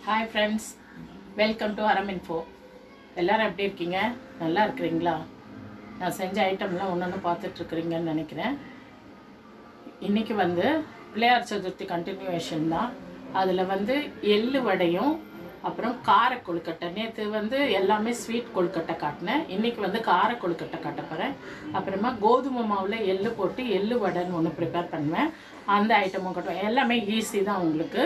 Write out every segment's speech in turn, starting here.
Hi friends, welcome to Aram Info. எல்லாரும் எப்படி இருக்கீங்க? நல்லா இருக்கீங்களா? நான் செஞ்ச ஐட்டம்லாம் ஒவ்வொன்று பார்த்துட்டு இருக்கீங்கன்னு நினைக்கிறேன். இன்னைக்கு பிள்ளையார் சதுர்த்தி கண்டினியூவேஷன் தான். அதில் எள்ளு வடையும் அப்புறம் கார கொழுக்கட்டை. நேற்று எல்லாமே ஸ்வீட் கொழுக்கட்டை காட்டினேன். இன்றைக்கி கார கொழுக்கட்டை காட்ட போகிறேன். அப்புறமா கோதுமை மாவில் எள்ளு போட்டு எள்ளு வடைன்னு ஒன்று ப்ரிப்பேர் பண்ணுவேன். அந்த ஐட்டமும் காட்டுவேன். எல்லாமே ஈஸி தான் உங்களுக்கு.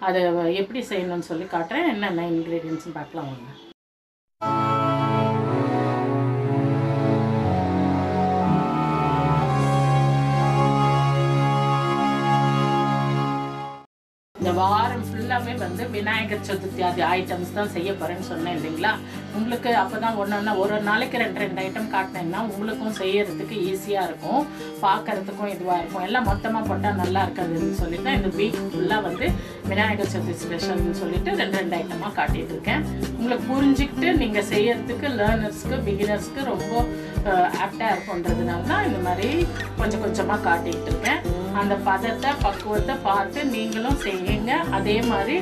அதை எப்படி செய்யணும்னு சொல்லி காட்டுறேன். என்னென்ன இன்க்ரீடியன்ட்ஸ்னு பார்க்கலாம் வாங்க. இந்த வாரம் ஃபுல்லாகவே விநாயகர் சதுர்த்தி அது ஐட்டம்ஸ் தான் செய்ய போகிறேன்னு சொன்னேன் இல்லைங்களா. உங்களுக்கு அப்போ தான் ஒன்று ஒரு நாளைக்கு ரெண்டு ஐட்டம் காட்டினேன்னா உங்களுக்கும் செய்யறதுக்கு ஈஸியாக இருக்கும், பார்க்கறதுக்கும் இதுவாக இருக்கும். எல்லாம் மொத்தமாக போட்டால் நல்லா இருக்காதுன்னு சொல்லிட்டு தான் இந்த வீக் ஃபுல்லாக விநாயகர் சதுர்த்தி ஸ்பெஷல்னு சொல்லிட்டு ரெண்டு ஐட்டமாக காட்டிகிட்டு இருக்கேன். உங்களுக்கு புரிஞ்சுக்கிட்டு நீங்கள் செய்யறதுக்கு லேர்னர்ஸ்க்கு பிகினர்ஸ்க்கு ரொம்ப ஆப்டாக இருக்குன்றதுனால தான் இந்த மாதிரி கொஞ்சம் கொஞ்சமாக காட்டிகிட்டு இருக்கேன். அந்த பதத்தை பக்குவத்தை பார்த்து நீங்களும் செய்யுங்க. அதே மாதிரி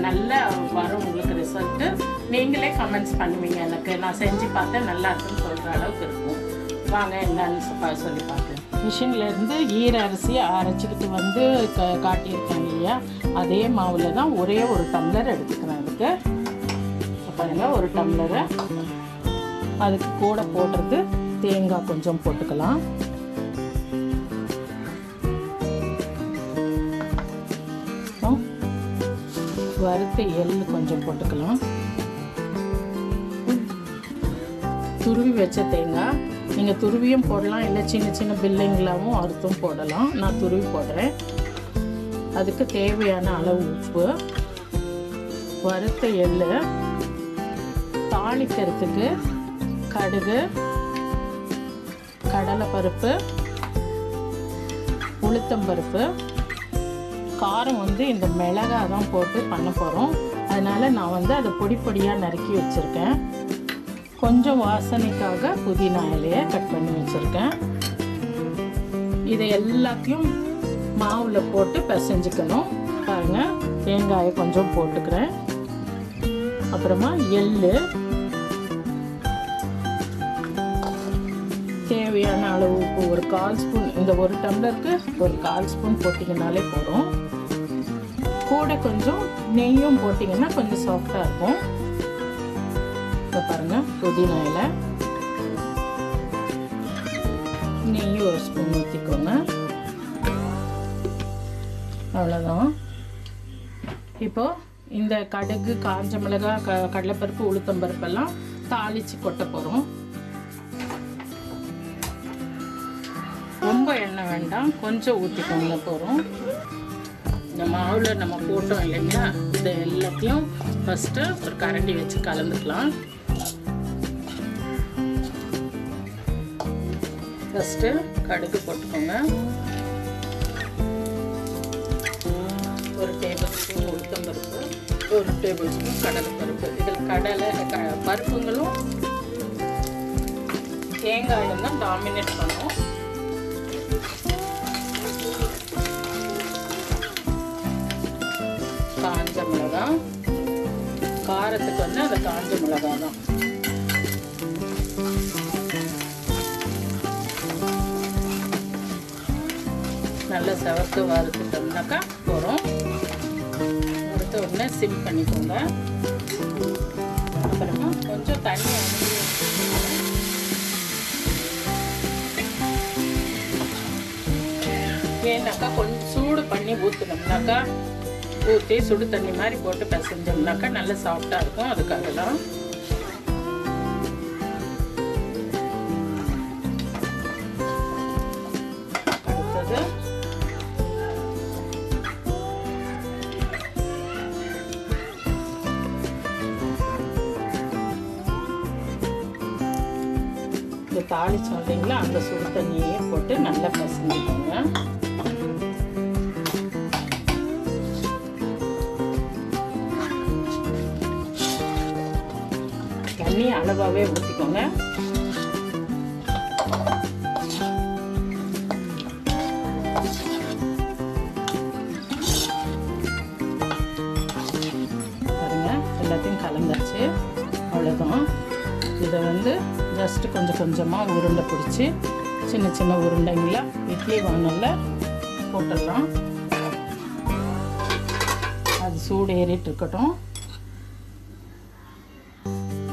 நல்ல வரும் உங்களுக்கு ரிசல்ட்டு. நீங்களே கமெண்ட்ஸ் பண்ணுவீங்க, எனக்கு நான் செஞ்சு பார்த்தேன் நல்லா இருக்குன்னு சொல்கிற அளவுக்கு இருக்கும். வாங்க என்னன்னு சொல்லி பார்க்கலாம். மிஷின்லேருந்து ஈர அரிசியை அரைச்சிக்கிட்டு காட்டியிருக்கேன் இல்லையா, அதே மாவில் தான் ஒரே ஒரு டம்ளர் எடுத்துக்கிறேன். அதுக்கு பாருங்கள், ஒரு டம்ளரை அதுக்கு கூட போடுறது தேங்காய் கொஞ்சம் போட்டுக்கலாம். வறுத்த எள்ளு கொஞ்சம் போட்டுக்கலாம். துருவி வச்ச தேங்காய் நீங்கள் துருவியும் போடலாம், இல்லை சின்ன சின்ன பில்லைங்களாகவும் அறுத்தும் போடலாம். நான் துருவி போடுறேன். அதுக்கு தேவையான அளவு உப்பு, வறுத்த எள்ளு, தாளிக்கிறதுக்கு கடுகு, கடலைப்பருப்பு, உளுத்தம்பருப்பு. காரம் இந்த மிளகாய் தான் போட்டு பண்ண போகிறோம். அதனால் நான் அதை பொடி பொடியாக நறுக்கி வச்சுருக்கேன். கொஞ்சம் வாசனைக்காக புதினா இலையை கட் பண்ணி வச்சுருக்கேன். இதை எல்லாத்தையும் மாவில் போட்டு பிசைஞ்சிக்கணும். பாருங்கள், தேங்காயை கொஞ்சம் போட்டுக்கிறேன். அப்புறமா எள்ளு தேவையான அளவு உப்பு, ஒரு 1/4 ஸ்பூன், இந்த ஒரு டம்ளருக்கு ஒரு 1/4 ஸ்பூன் போட்டிங்கனாலே போதும். கூட கொஞ்சம் நெய்யும் போட்டிங்கன்னா கொஞ்சம் சாஃப்டாக இருக்கும். இப்போ பாருங்கள், புதினா இலை, நெய் ஒரு ஸ்பூன் ஊற்றிக்கோங்க. அவ்வளோதான். இப்போது இந்த கடுகு, காஞ்ச மிளகாய், கடலைப்பருப்பு, உளுத்தம்பருப்பெல்லாம் தாளித்து கொட்ட போகிறோம். ரொம்ப எண்ணெய் வேண்டாம், கொஞ்சம் ஊற்றிக்கோங்க போகிறோம். இந்த மாவில் நம்ம போட்டோம் இல்லைங்களா, இதை எல்லாத்தையும் ஃபஸ்ட்டு ஒரு கரண்டி வச்சு கலந்துக்கலாம். ஃபஸ்ட்டு கடுகு போட்டுக்கோங்க. ஒரு டேபிள் ஸ்பூன் உளுத்தம்பருப்பு, ஒரு டேபிள் ஸ்பூன் கடலைப்பருப்பு. இதில் பருப்புங்களும் தேங்காயும் தான் டாமினேட் பண்ணும். காஞ்ச மிளகாய், காரத்துக்கு அந்த காஞ்ச மிளகாய் தான். நல்லா செவக்க வறுத்துட்டோம்னாக்கா போகிறோம். வறுத்த உடனே சிம் பண்ணிக்கோங்க. அப்புறமா கொஞ்சம் தண்ணி ஏன்னாக்கா கொஞ்சம் சூடு பண்ணி ஊற்றினோம்னாக்கா, ஊற்றி சுடு தண்ணி மாதிரி போட்டு பிசைஞ்சோம்னாக்கா நல்லா சாஃப்டாக இருக்கும். அதுக்காக தான். அடுத்தது இந்த தாளிச்சோம் இல்லைங்களா, அந்த சுடு தண்ணியே போட்டு நல்லா பிசைஞ்சுக்கோங்க. தண்ணி அளவாகவே ஊற்றிக்கோங்க. அவ்வளோதான். இதை வந்து ஜஸ்ட்டு கொஞ்சம் கொஞ்சமாக உருண்டை பிடிச்சி சின்ன சின்ன உருண்டைங்களா இட்லி வானலில் போட்டுடலாம். அது சூடு ஏறிட்டு இருக்கட்டும்.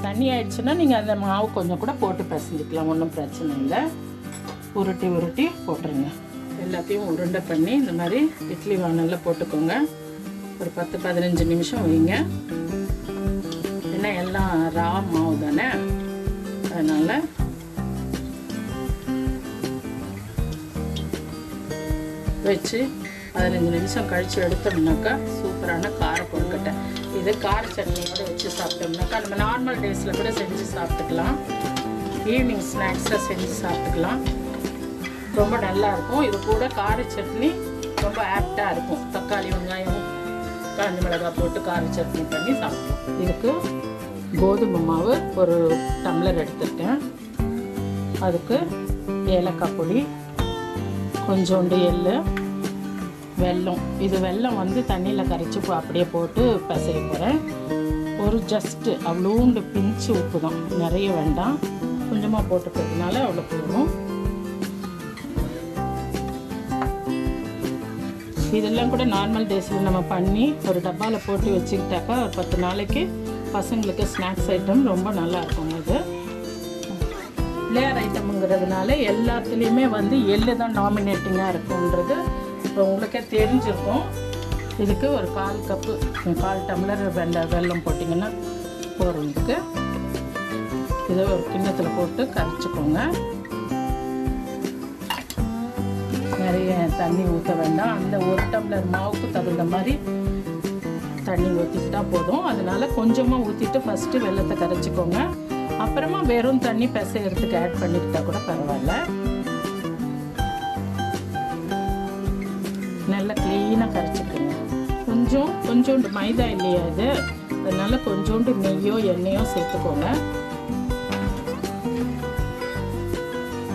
தண்ணி ஆயிடுச்சுன்னா நீங்கள் அந்த மாவு கொஞ்சம் கூட போட்டு பிசைஞ்சிக்கலாம், ஒன்றும் பிரச்சனை இல்லை. உருட்டி உருட்டி போட்டுருங்க. எல்லாத்தையும் உருண்டை பண்ணி இந்த மாதிரி இட்லி வானலில் போட்டுக்கோங்க. ஒரு 10-15 நிமிஷம் வைங்க. ஏன்னா எல்லாம் ரா மாவு தானே, அதனால் வச்சு 15 நிமிஷம் கழித்து எடுத்தோம்னாக்கா சூப்பரான கார கொழுக்கட்டை. இது கார சட்னியோடு வச்சு சாப்பிட்டோம்னாக்கா நம்ம நார்மல் டேஸில் கூட செஞ்சு சாப்பிட்டுக்கலாம். ஈவினிங் ஸ்நாக்ஸாக செஞ்சு சாப்பிட்டுக்கலாம். ரொம்ப நல்லாயிருக்கும். இது கூட கார சட்னி ரொம்ப ஆப்டாக இருக்கும். தக்காளி வெங்காயம் காஞ்ச மிளகாய் போட்டு கார சட்னி பண்ணி சாப்பிடலாம். இதுக்கு கோதுமை மாவு ஒரு டம்ளர் எடுத்துருக்கேன். அதுக்கு ஏலக்காய் பொடி, கொஞ்சோண்டு எள்ளு, வெல்லம். இது வெல்லம் வந்து தண்ணியில் கரைச்சி அப்படியே போட்டு பிசைய போகிறேன். ஒரு ஜஸ்ட்டு அவ்வளோண்டு பிஞ்சு உப்பு தான், நிறைய வேண்டாம், கொஞ்சமாக போட்டுக்கிறதுனால அவ்வளோ போதும். இதெல்லாம் கூட நார்மல் டேஸில் நம்ம பண்ணி ஒரு டப்பாவில் போட்டு வச்சுக்கிட்டாக்கா ஒரு 10 நாளைக்கு பசங்களுக்கு ஸ்நாக்ஸ் ஐட்டம் ரொம்ப நல்லாயிருக்கும். இது லேயர் ஐட்டமுங்கிறதுனால எல்லாத்துலேயுமே வந்து எள்ளு தான் டாமினேட்டிங்காக இருக்குன்றது இப்போ உங்களுக்கே தெரிஞ்சிருக்கும். இதுக்கு ஒரு 1/4 கப்பு 1/4 டம்ளர் வெல்லம் போட்டிங்கன்னா போகிறோம். இதுக்கு இதை ஒரு கிண்ணத்தில் போட்டு கரைச்சிக்கோங்க. நிறைய தண்ணி ஊற்ற வேண்டாம். அந்த 1 டம்ளர் மாவுக்கு தகுந்த மாதிரி தண்ணி ஊற்றிக்கிட்டா போதும். அதனால் கொஞ்சமாக ஊற்றிட்டு ஃபஸ்ட்டு வெல்லத்தை கரைச்சிக்கோங்க. அப்புறமா வெறும் தண்ணி பிசைகிறதுக்கு ஆட் பண்ணிக்கிட்டா கூட பரவாயில்ல. நல்லா க்ளீனாக கரைச்சிக்கோங்க. கொஞ்சோண்டு மைதா இல்லையா இது, அதனால் கொஞ்சோண்டு நெய்யோ எண்ணெயோ சேர்த்துக்கோங்க.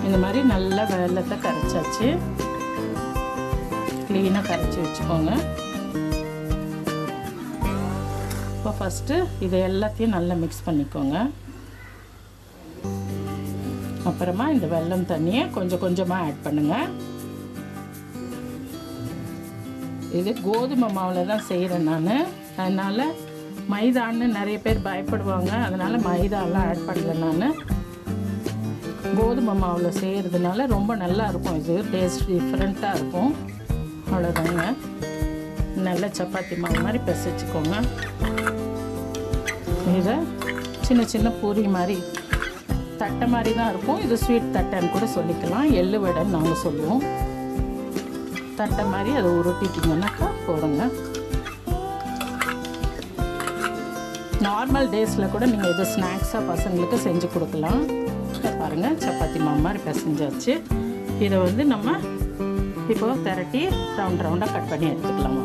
இந்த மாதிரி நல்லா வெல்லத்தை கரைச்சாச்சு. க்ளீனாக கரைச்சி வச்சுக்கோங்க. இப்போ ஃபஸ்ட்டு இதை எல்லாத்தையும் நல்லா மிக்ஸ் பண்ணிக்கோங்க. அப்புறமா இந்த வெல்லம் தண்ணியை கொஞ்சம் கொஞ்சமாக ஆட் பண்ணுங்கள். இது கோதுமை மாவில் தான் செய்கிறேன் நான், அதனால் மைதான்னு நிறைய பேர் பயப்படுவாங்க. அதனால் மைதாலாம் ஆட் பண்ணுறேன் நான். கோதுமை மாவில் செய்கிறதுனால ரொம்ப நல்லா இருக்கும். இது டேஸ்ட் டிஃப்ரெண்ட்டாக இருக்கும். அவ்வளோதாங்க. நல்ல சப்பாத்தி மாவு மாதிரி பிசைச்சிக்கோங்க. இதை சின்ன சின்ன பூரி மாதிரி தட்டை மாதிரி தான் இருக்கும். இது ஸ்வீட் தட்டைன்னு கூட சொல்லிக்கலாம். எள்ளு வடைன்னு நாங்கள் சொல்லுவோம். தட்டை மாதிரி அதை உருட்டிட்டிங்கன்னாக்கா போடுங்க. நார்மல் டேஸில் கூட நீங்கள் இதை ஸ்நாக்ஸாக பசங்களுக்கு செஞ்சு கொடுக்கலாம். பாருங்கள், சப்பாத்தி மாவு மாதிரி பிசைஞ்சாச்சு. இதை வந்து நம்ம இப்போ திரட்டி ரவுண்டாக கட் பண்ணி எடுத்துக்கலாம்.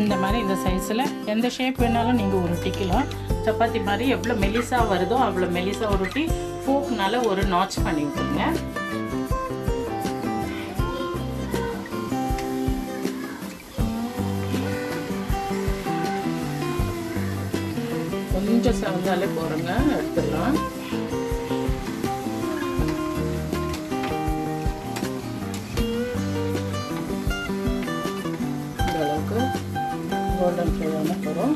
இந்த மாதிரி இந்த சைஸில் எந்த ஷேப் வேணாலும் நீங்கள் உருட்டிக்கலாம். சப்பாத்தி மாதிரி எவ்வளோ மெலிசாக வருதோ அவ்வளோ மெலிசாக உருட்டி ஃபோக்னால ஒரு நாட்ச் பண்ணி விட்டுருங்க. கொஞ்சம் செவந்தாலே போகிறோங்க, எடுத்துடலாம். கோல்டன் ஃப்ரையான போகிறோம்.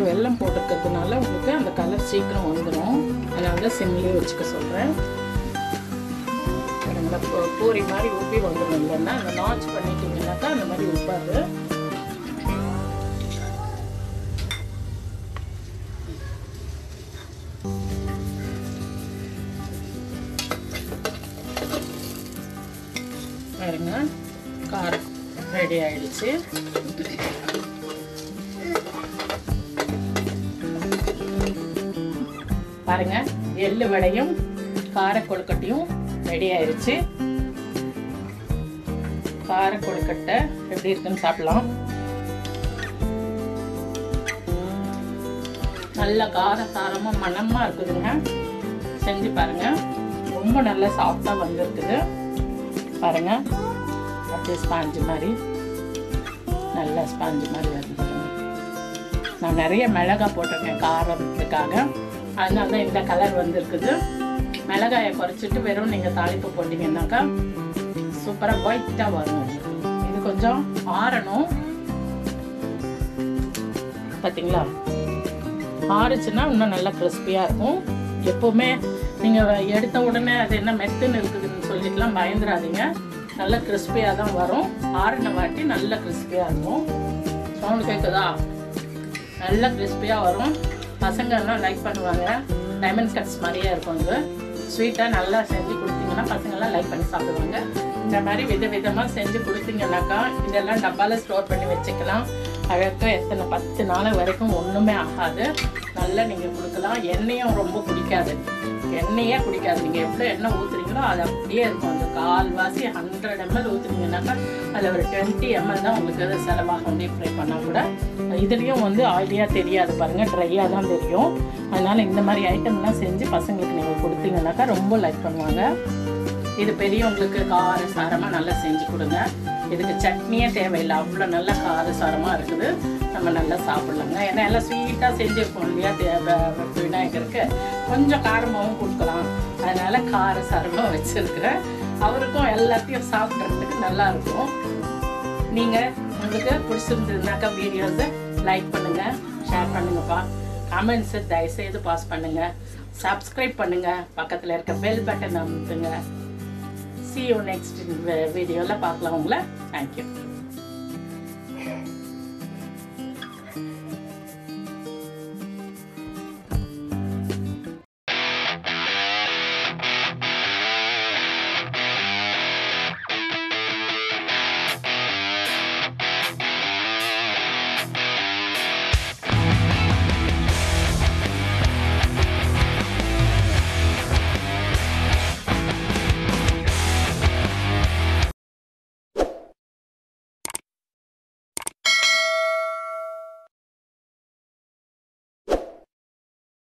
வெல்லம் போட்டுக்கிறதுனால உங்களுக்கு அந்த கலர் சீக்கிரம் வந்துடும். அதனால தான் சிம்லேயே வச்சுக்க சொல்கிறேன். பூரி மாதிரி உப்பி வந்துடும். இல்லைன்னா அந்த நாட்ச் பண்ணிட்டீங்கன்னாக்கா அந்த மாதிரி உப்பாது. பாருங்க, காரம் ரெடி ஆயிடுச்சு. பாருங்கள், எள்ளு வடையும் கார கொழுக்கட்டையும் ரெடி ஆயிடுச்சு. கார கொழுக்கட்டை எப்படி இருக்குன்னு சாப்பிடலாம். நல்ல காரசாரமாக மணமாக இருக்குதுங்க. செஞ்சு பாருங்கள். ரொம்ப நல்லா சாஃப்டாக வந்துருக்குது பாருங்கள். அப்படியே ஸ்பாஞ்சு மாதிரி, நல்லா ஸ்பாஞ்சு மாதிரி வருது. நான் நிறைய மிளகாய் போட்டிருக்கேன் காரத்துக்காக, அதனால தான் இந்த கலர் வந்துருக்குது. மிளகாயை குறைச்சிட்டு வெறும் நீங்கள் தாளிப்பு போட்டிங்கன்னாக்கா சூப்பராக ஒயிட்டாக வரும். இது கொஞ்சம் ஆறணும். பார்த்தீங்களா, ஆறுச்சுன்னா இன்னும் நல்லா கிறிஸ்பியாக இருக்கும். எப்போவுமே நீங்கள் எடுத்த உடனே அது என்ன மெத்துன்னு இருக்குதுன்னு சொல்லிட்டுலாம் பயந்துடாதீங்க. நல்லா கிறிஸ்பியாக தான் வரும். ஆறின வாட்டி நல்லா கிறிஸ்பியாக இருக்கும். சவுண்டு கேட்குதா? நல்லா கிறிஸ்பியாக வரும். பசங்கள்லாம் லைக் பண்ணுவாங்க. டைமண்ட் கட்ஸ் மாதிரியே இருக்கும். இது ஸ்வீட்டாக நல்லா செஞ்சு கொடுத்தீங்கன்னா பசங்கள்லாம் லைக் பண்ணி சாப்பிடுவாங்க. இந்த மாதிரி விதவிதமாக செஞ்சு கொடுத்தீங்கன்னாக்கா இதெல்லாம் டப்பாவில் ஸ்டோர் பண்ணி வச்சுக்கலாம். அழகாக எத்தனை 10 நாள் வரைக்கும் ஒன்றுமே ஆகாது. நல்லா நீங்கள் கொடுக்கலாம். எண்ணெயும் ரொம்ப பிடிக்காது, எண்ணெயே பிடிக்காது. நீங்கள் எவ்வளோ எண்ணெய் ஊற்றுறீங்களோ அது அப்படியே இருக்கும். அந்த கால்வாசி 100 ml ஊற்றுனீங்கன்னாக்கா அதில் ஒரு 20 ml தான் உங்களுக்கு அது செலவாகும். டீப் ஃப்ரை பண்ணால் கூட இதுலேயும் வந்து ஆயிலியாக தெரியாது பாருங்கள், ட்ரையாக தான் தெரியும். அதனால் இந்த மாதிரி ஐட்டம்லாம் செஞ்சு பசங்களுக்கு நீங்கள் கொடுத்தீங்கன்னாக்கா ரொம்ப லைக் பண்ணுவாங்க. இது பெரியவங்களுக்கு காரசாரமாக நல்லா செஞ்சு கொடுங்க. இதுக்கு சட்னியே தேவையில்லை, அவ்வளோ நல்லா காரசாரமாக இருக்குது. நம்ம நல்லா சாப்பிட்லாங்க. ஏன்னா எல்லாம் ஸ்வீட்டாக செஞ்சுருக்கோம் இல்லையா, விநாயகருக்கு கொஞ்சம் காரமாகவும் கொடுக்கலாம். அதனால் காரசாரமாக வச்சுருக்கிறேன். அவருக்கும் எல்லாத்தையும் சாப்பிட்றதுக்கு நல்லாயிருக்கும். நீங்கள் உங்களுக்கு பிடிச்சிருந்ததுனாக்கா வீடியோஸை லைக் பண்ணுங்கள், ஷேர் பண்ணுங்கப்பா. கமெண்ட்ஸை தயவுசெய்து பாஸ் பண்ணுங்கள், சப்ஸ்கிரைப் பண்ணுங்கள், பக்கத்தில் இருக்க பெல் பட்டன் அமுத்துங்க. See you next வீடியோவில் பார்க்கலாம் உங்களை. தேங்க்யூ.